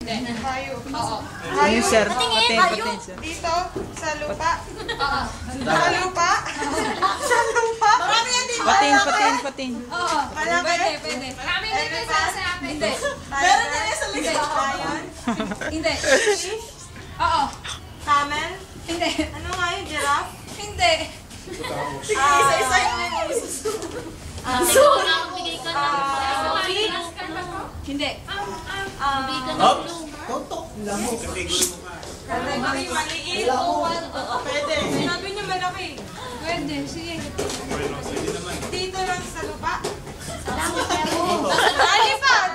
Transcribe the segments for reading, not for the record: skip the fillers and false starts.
Hindi. Hayop. Oo. Ayun, sir. Patingin. Patingin, sir. Dito, sa lupa. Oo. Sa lupa. Sa lupa. Marami yan dito. Patingin. Oo. Pwede, pwede. Maraming dito sa akin. Hindi. Meron na rin sa lista. Lion. Hindi. Oo. Camel. Hindi. Ano nga yun? Giraffe? Hindi. Sige, isa-isa yung susunod. Hindi. Hop! Tontok! Lamok. Maliit. Pwede. Sinabi niyo malaki. Pwede. Sige. Dito lang sa lupa. Alipad.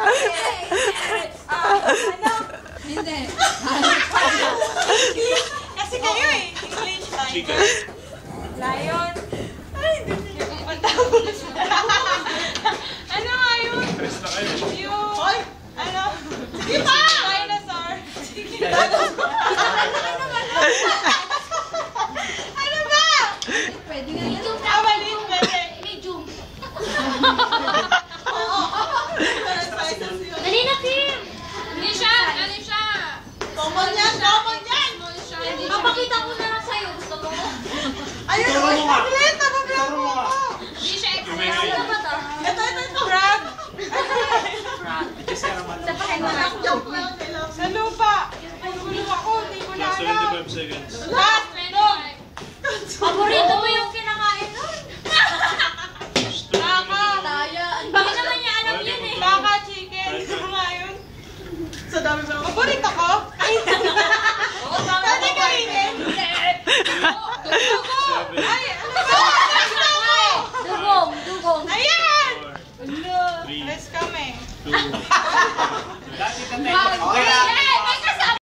Ano? Hindi. Kasi kayo eh. English tayo. Lion. Ay, hindi niyo matapos. Ano nga yun? Yung... Hoy! Ano? Sige pa! Dinosaur. Sige. Ano ba? Pwede nga yun. Maliit pwede. Dali na, Kim! Hindi siya. Ano siya? Common yan! Common yan! Papakita ko na lang sa'yo. Gusto mo? Ayun! Tablet! Tablet mo ako! Hindi siya Ano ba to? Ito! Crab! Sa pakita ko. Sa lupa! Nagulong ako, hindi ko na alam. 75 seconds. Last! No! Paborito mo yung kinakain nun. Baka! Hindi naman niya alam yun eh. Baka chicken! Ano nga yun? Sa dami ba? Paborito ko? Ay! Pwede kainin? Ay! Ano ba? Gusto mo! Dugong. Ayan! 3, Let's come eh. 2, Okay.